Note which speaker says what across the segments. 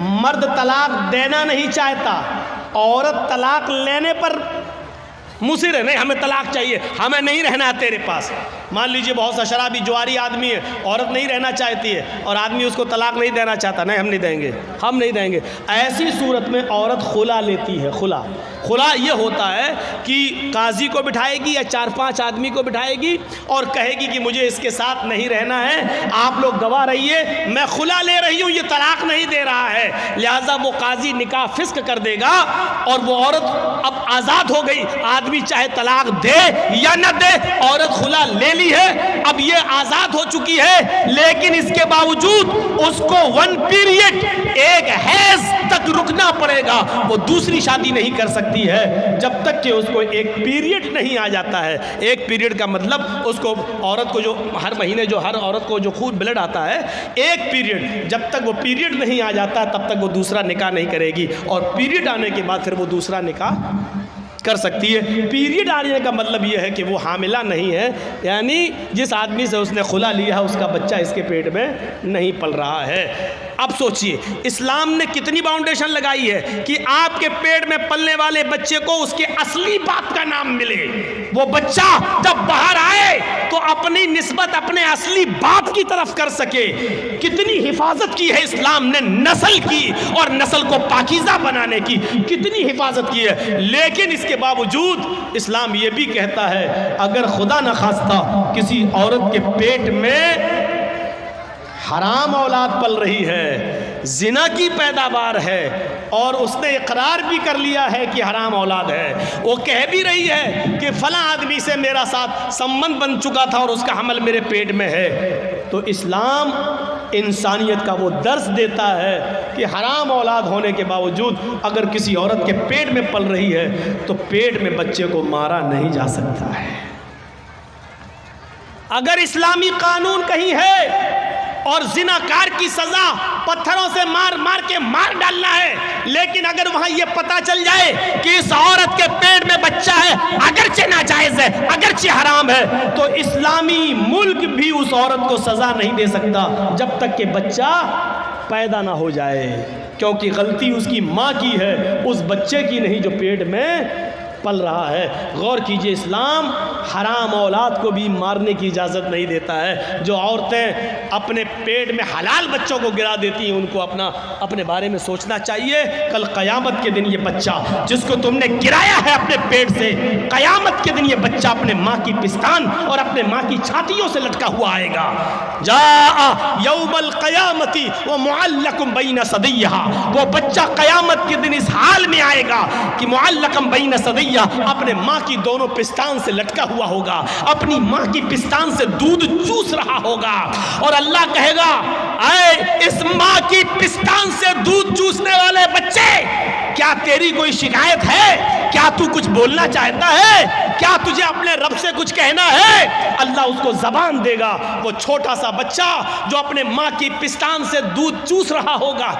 Speaker 1: مرد طلاق دینا نہیں چاہتا، عورت طلاق لینے پر مصر ہے، نہیں ہمیں طلاق چاہیے، ہمیں نہیں رہنا ہے تیرے پاس۔ مان لیجئے بہت سا شرابی جواری آدمی ہے، عورت نہیں رہنا چاہتی ہے اور آدمی اس کو طلاق نہیں دینا چاہتا، نہیں ہم نہیں دیں گے، ہم نہیں دیں گے۔ ایسی صورت میں عورت خلا لیتی ہے۔ خلا یہ ہوتا ہے کہ قاضی کو بٹھائے گی یا 4-5 آدمی کو بٹھائے گی اور کہے گی کہ مجھے اس کے ساتھ نہیں رہنا ہے، آپ لوگ گواہ رہیے، میں خلا لے رہی ہوں، یہ طلاق نہیں دے رہا ہے، لہٰذا وہ قاضی نکاح فسخ کر دے گا اور وہ عورت اب آزاد ہو گئی۔ آدمی چاہے طلاق دے یا نہ دے، عورت خلا لے لی ہے، اب یہ آزاد ہو چکی ہے، لیکن اس کے باوجود اس کو 1 پیریڈ، ایک حیض تک رکنا پڑے گا، وہ دوسری شادی نہیں کر سکتی ہے جب تک کہ اس کو ایک پیریڈ نہیں آ جاتا ہے۔ ایک پیریڈ کا مطلب اس کو عورت کو جو ہر مہینے جو ہر عورت کو جو خون بلڈ آتا ہے، ایک پیریڈ، جب تک وہ پیریڈ نہیں آ جاتا تب تک وہ دوسرا نکاح نہیں کرے گی، اور پیریڈ آنے کے بعد پھر وہ دوسرا نکاح کر سکتی ہے۔ پیریڈ آنے کا مطلب یہ ہے کہ وہ حاملہ نہیں ہے، یعنی جس آدمی سے اس نے خلا لیا ہے اس کا بچہ اس کے پیٹ میں نہیں پل رہا ہے۔ اب سوچئے اسلام نے کتنی باؤنڈیشن لگائی ہے کہ آپ کے پیٹ میں پلنے والے بچے کو اس کے اصلی باپ کا نام ملے، وہ بچہ جب باہر آئے تو اپنی نسبت اپنے اصلی باپ کی طرف کر سکے۔ کتنی حفاظت کی ہے اسلام نے نسل کی، اور نسل کو پاکیزہ بنانے کی کتنی حفاظت کی ہے، لیکن اس کے باوجود اسلام یہ بھی کہتا ہے اگر خدا نخواستہ کسی عورت کے پیٹ میں حرام اولاد پل رہی ہے، زنا کی پیداوار ہے، اور اس نے اقرار بھی کر لیا ہے کہ حرام اولاد ہے، وہ کہہ بھی رہی ہے کہ فلاں آدمی سے میرا ساتھ سمبند بن چکا تھا اور اس کا حمل میرے پیٹ میں ہے، تو اسلام انسانیت کا وہ درس دیتا ہے کہ حرام اولاد ہونے کے باوجود اگر کسی عورت کے پیٹ میں پل رہی ہے تو پیٹ میں بچے کو مارا نہیں جا سکتا ہے۔ اگر اسلامی قانون کہیں ہے اور زناکار کی سزا پتھروں سے مار کے مار ڈالنا ہے، لیکن اگر وہاں یہ پتا چل جائے کہ اس عورت کے پیٹ میں بچہ ہے، اگرچہ ناجائز ہے، اگرچہ حرام ہے، تو اسلامی ملک بھی اس عورت کو سزا نہیں دے سکتا جب تک کہ بچہ پیدا نہ ہو جائے، کیونکہ غلطی اس کی ماں کی ہے، اس بچے کی نہیں جو پیٹ میں پل رہا ہے۔ غور کیجئے اسلام حرام اولاد کو بھی مارنے کی اجازت نہیں دیتا ہے۔ جو عورتیں اپنے پیٹ میں حلال بچوں کو گرا دیتی ہیں ان کو اپنے بارے میں سوچنا چاہیے، کل قیامت کے دن یہ بچہ جس کو تم نے گرایا ہے اپنے پیٹ سے، قیامت کے دن یہ بچہ اپنے ماں کی پستان اور اپنے ماں کی چھاتیوں سے لٹکا ہوا آئے گا۔ جاء یوم القیامت ومعلق بین صدیہا، وہ بچہ قیامت کے دن اس حال میں آئے گا کہ معلق بین صدیہا، اپنے ماں کی دونوں پستان سے لٹکا ہوا ہوگا، اپنی ماں کی پستان سے دودھ چوس رہا ہوگا، اور اللہ کہے گا اے اس ماں کی پستان سے دودھ چوسنے والے بچے، کیا تیری کوئی شکایت ہے؟ کیا تو کچھ بولنا چاہتا ہے؟ کیا تجھے اپنے رب سے کچھ کہنا ہے؟ اللہ اس کو زبان دے گا۔ وہ چھوٹا سا بچہ جو اپنے ماں کی پستان سے دودھ چوس رہا ہوگا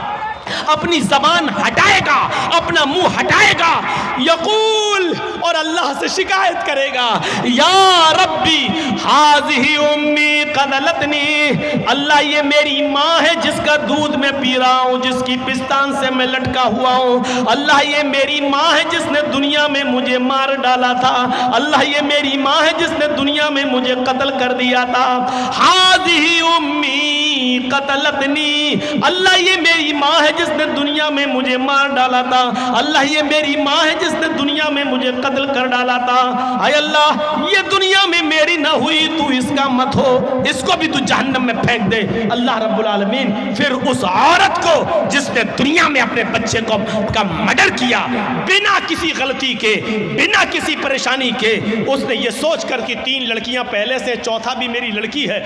Speaker 1: اپنی زبان ہٹائے گا، اپنا منہ ہٹائے گا، یقول، اور اللہ سے شکایت کرے گا، یا ربی ہذہ امی قتلتنی، اللہ یہ میری ماں ہے جس کا دودھ میں پی رہا ہوں، جس کی پستان سے میں لٹکا ہوا ہوں، اللہ یہ میری ماں ہے جس نے دنیا میں مجھے مار ڈالا تھا، اللہ یہ میری ماں ہے جس نے دنیا میں مجھے قتل کر دیا تھا، ہذہ امی قتلتنی، اللہ یہ میری ماں ہے جس نے دنیا میں مجھے مار ڈالا تھا، اللہ یہ میری ماں ہے جس نے دنیا میں مجھے قتل کر ڈالا تھا، اے اللہ یہ دنیا میں میری نہ ہوئی تو اس کا مت ہو، اس کو بھی تو جہنم میں پھینک دے۔ اللہ رب العالمین پھر اس عورت کو جس نے دنیا میں اپنے بچے کا مرڈر کیا بنا کسی غلطی کے، بنا کسی پریشانی کے، اس نے یہ سوچ کر کہ 3 لڑکیاں پہلے سے، چوتھا بھی میری لڑکی ہے،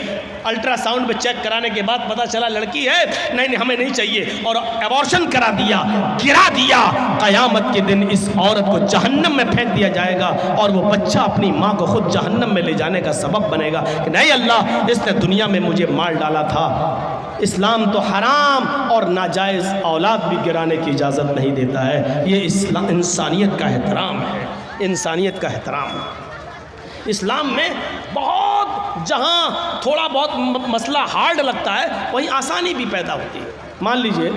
Speaker 1: الٹرا ساؤنڈ میں چیک کرانے کے بعد پتا چلا لڑکی ہے، نہیں ہمیں نہیں چاہیے، اور ایبورشن کرا دیا، گرا دیا، قیامت کے دن اس عورت کو جہنم میں پھینک دیا جائے گا، اور وہ بچہ اپنی ماں کو خود جہنم میں لے جانے کا سبب بنے گا کہ نہیں اللہ اس نے دنیا میں مجھے مار ڈالا تھا۔ اسلام تو حرام اور ناجائز اولاد بھی گرانے کی اجازت نہیں دیتا ہے۔ یہ انسانیت کا احترام ہے، انسانیت کا احترام۔ اسلام میں بہت جہاں تھوڑا بہت مسئلہ ہارڈ لگتا ہے وہیں آسانی بھی پیدا ہوتی ہے۔ مان لیجئے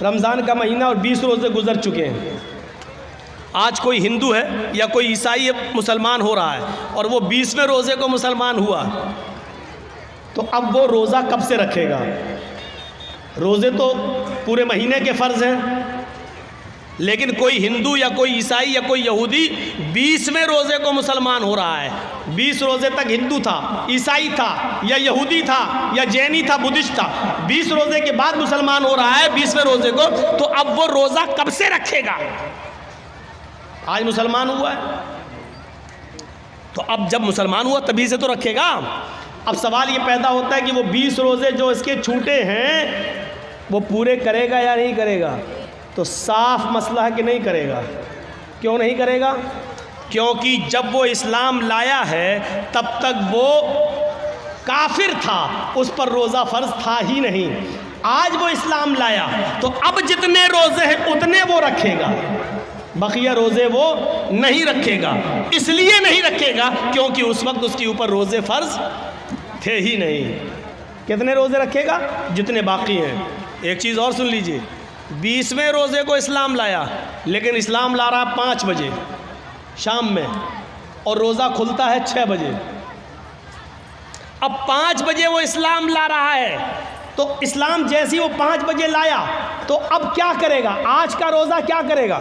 Speaker 1: رمضان کا مہینہ اور 20 روزے گزر چکے ہیں. آج کوئی ہندو ہے یا کوئی عیسائی مسلمان ہو رہا ہے اور وہ 20ویں روزے کو مسلمان ہوا، تو اب وہ روزہ کب سے رکھے گا؟ روزے تو پورے مہینے کے فرض ہیں، لیکن کوئی ہندو یا کوئی عیسائی یا کوئی یہودی 20ویں روزے کو مسلمان ہو رہا ہے. 20 روزے تک ہندو تھا، عیسائی تھا، یا یہودی تھا، یا جینی تھا، بدھسٹ تھا. 20 روزے کے بعد مسلمان ہو رہا ہے 20ویں روزے کو، تو اب وہ روزہ کب سے رکھے گا؟ آج مسلمان ہوا ہے تو اب جب مسلمان ہوا تبھی سے تو رکھے گا. اب سوال یہ پیدا ہوتا ہے کہ وہ 20 روزے جو اس کے چھوٹے ہیں وہ پورے کرے گا یا نہیں کرے گا؟ تو صاف مسئلہ ہے کہ نہیں کرے گا. کیوں نہیں کرے گا؟ کیونکہ جب وہ اسلام لایا ہے تب تک وہ کافر تھا، اس پر روزہ فرض تھا ہی نہیں. آج وہ اسلام لایا تو اب جتنے روزے ہیں اتنے وہ رکھے گا، بقیہ روزے وہ نہیں رکھے گا. اس لیے نہیں رکھے گا کیونکہ اس وقت اس کے اوپر روزے فرض تھے ہی نہیں. کتنے روزے رکھے گا؟ جتنے باقی ہیں. ایک چیز اور سن لیجئے، 20ویں روزے کو اسلام لایا، لیکن اسلام لا رہا 5 بجے شام میں اور روزہ کھلتا ہے 6 بجے. اب 5 بجے وہ اسلام لا رہا ہے تو اسلام جیسی وہ 5 بجے لایا تو اب کیا کرے گا؟ آج کا روزہ کیا کرے گا؟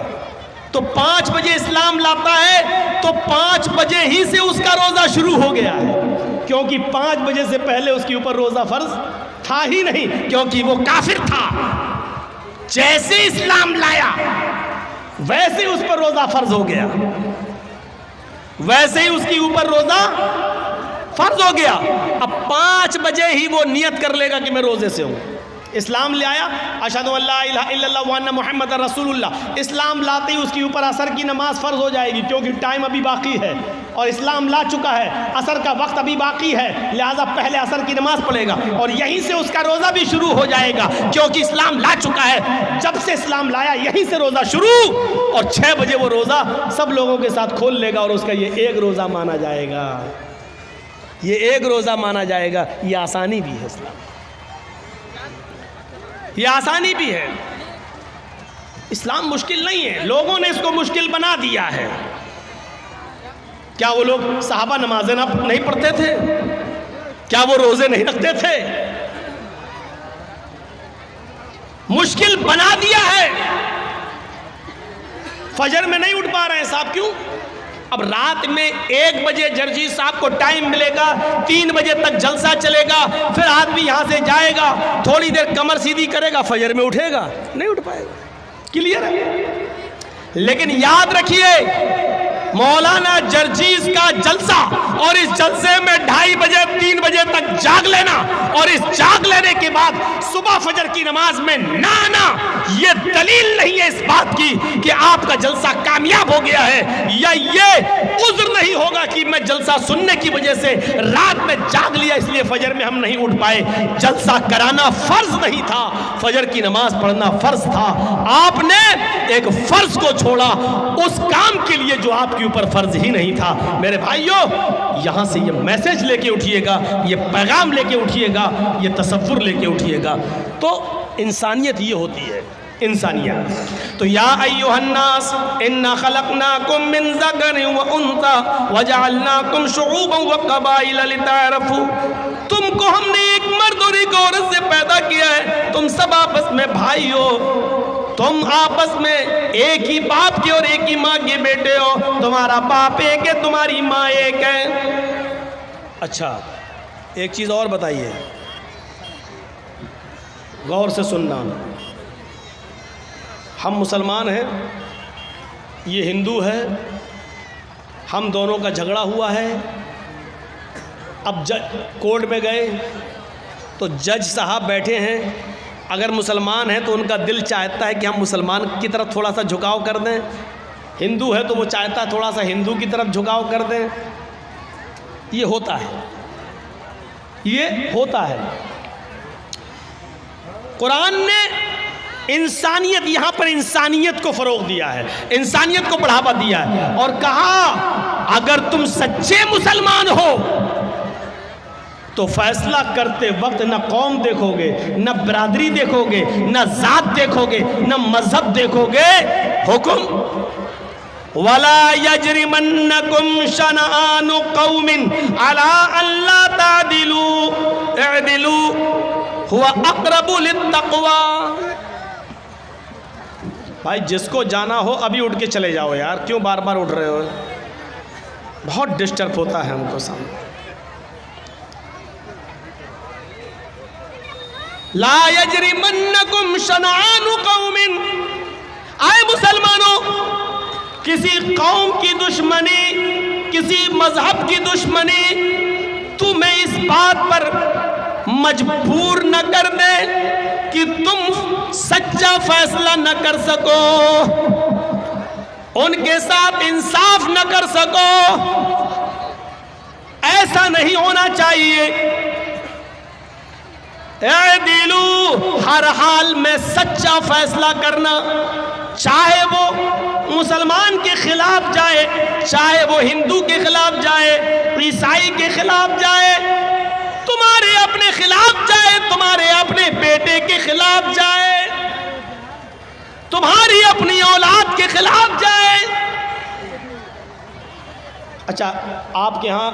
Speaker 1: تو 5 بجے اسلام لاتا ہے تو 5 بجے ہی سے اس کا روزہ شروع ہو گیا ہے، کیونکہ 5 بجے سے پہلے اس کے اوپر روزہ فرض تھا ہی نہیں، کیونکہ وہ کافر تھا. جیسے اسلام لایا ویسے اس پر روزہ فرض ہو گیا، ویسے ہی اس کے اوپر روزہ فرض ہو گیا. اب 5 بجے ہی وہ نیت کر لے گا کہ میں روزے سے ہوں. اسلام لے آیا، اشہد ان لا الہ الا اللہ وان محمد رسول اللہ. اسلام لاتے ہی اس کے اوپر عصر کی نماز فرض ہو جائے گی، کیونکہ ٹائم ابھی باقی ہے اور اسلام لا چکا ہے، عصر کا وقت ابھی باقی ہے، لہٰذا پہلے عصر کی نماز پڑھے گا اور یہیں سے اس کا روزہ بھی شروع ہو جائے گا، کیونکہ اسلام لا چکا ہے. جب سے اسلام لایا یہیں سے روزہ شروع، اور 6 بجے وہ روزہ سب لوگوں کے ساتھ کھول لے گا اور اس کا یہ ایک روزہ مانا جائے گا. یہ ایک روزہ مانا جائے گا. یہ آسانی بھی ہے اسلام، یہ آسانی بھی ہے. اسلام مشکل نہیں ہے، لوگوں نے اس کو مشکل بنا دیا ہے. کیا وہ لوگ صحابہ نمازیں نہیں پڑھتے تھے؟ کیا وہ روزے نہیں رکھتے تھے؟ مشکل بنا دیا ہے. فجر میں نہیں اٹھ پا رہے ہیں صاحب، کیوں؟ اب رات میں 1 بجے جرجی صاحب کو ٹائم ملے گا، 3 بجے تک جلسہ چلے گا، پھر آدمی یہاں سے جائے گا، تھوڑی دیر کمر سیدھی کرے گا، فجر میں اٹھے گا؟ نہیں اٹھ پائے گا. کلیئر ہے؟ لیکن یاد رکھیے مولانا جرجیز کا جلسہ، اور اس جلسے میں 2:30 بجے 3 بجے تک جاگ لینا، اور اس جاگ لینے کے بعد صبح فجر کی نماز میں نہ آنا، یہ دلیل نہیں ہے اس بات کی کہ آپ کا جلسہ کامیاب ہو گیا ہے، یا یہ عذر نہیں ہوگا کہ میں جلسہ سننے کی وجہ سے رات میں جاگ لیا اس لیے فجر میں ہم نہیں اٹھ پائے. جلسہ کرانا فرض نہیں تھا، فجر کی نماز پڑھنا فرض تھا. آپ نے ایک فرض کو چھوڑا اس کام کے لیے جو آپ کے اوپر فرض ہی نہیں تھا. میرے بھائیوں، یہاں سے یہ میسج لے کے اٹھیے گا، یہ پیغام لے کے اٹھیے گا، یہ تصور لے کے اٹھیے گا. تو انسانیت یہ ہوتی ہے، انسانیت. تو یا ایھا الناس انا خلقناکم من ذکر و انثی وجعلناکم شعوبا وقبائل لتعارفوا. تم کو ہم نے ایک مرد اور ایک عورت سے پیدا کیا ہے، تم سب آپس میں بھائی ہو، تم آپس میں ایک ہی باپ کے اور ایک ہی ماں کے بیٹے ہو، تمہارا باپ ایک ہے، تمہاری ماں ایک ہے. اچھا ایک چیز اور بتائیے، غور سے سننا. ہم مسلمان ہیں، یہ ہندو ہے، ہم دونوں کا جھگڑا ہوا ہے. اب کورٹ میں گئے تو جج صاحب بیٹھے ہیں، اگر مسلمان ہیں تو ان کا دل چاہتا ہے کہ ہم مسلمان کی طرف تھوڑا سا جھکاؤ کر دیں، ہندو ہے تو وہ چاہتا ہے تھوڑا سا ہندو کی طرف جھکاؤ کر دیں. یہ ہوتا ہے، یہ ہوتا ہے. قرآن نے انسانیت، یہاں پر انسانیت کو فروغ دیا ہے، انسانیت کو بڑھاوا دیا ہے، اور کہا اگر تم سچے مسلمان ہو تو فیصلہ کرتے وقت نہ قوم دیکھو گے، نہ برادری دیکھو گے، نہ ذات دیکھو گے، نہ مذہب دیکھو گے، حکم وَلَا يَجْرِمَنَّكُمْ شَنَآنُ قَوْمٍ عَلَىٰ أَلَّا تَعْدِلُوا اعْدِلُوا هُوَ أَقْرَبُ لِلتَّقْوَىٰ۔ بھائی جس کو جانا ہو ابھی اٹھ کے چلے جاؤ یار، کیوں بار بار اٹھ رہے ہو؟ بہت ڈسٹرب ہوتا ہے ہم کو سامنے۔ لا یجرمنکم شنآن قوم، آئے مسلمانوں، کسی قوم کی دشمنی، کسی مذہب کی دشمنی تمہیں اس بات پر مجبور نہ کر دے کہ تم سچا فیصلہ نہ کر سکو، ان کے ساتھ انصاف نہ کر سکو، ایسا نہیں ہونا چاہیے۔ اعدلوا، ہر حال میں سچا فیصلہ کرنا، چاہے وہ مسلمان کے خلاف جائے، چاہے وہ ہندو کے خلاف جائے، عیسائی کے خلاف جائے، تمہارے اپنے خلاف جائے، تمہارے اپنے بیٹے کے خلاف جائے، تمہاری اپنی اولاد کے خلاف جائے۔ اچھا آپ کے ہاں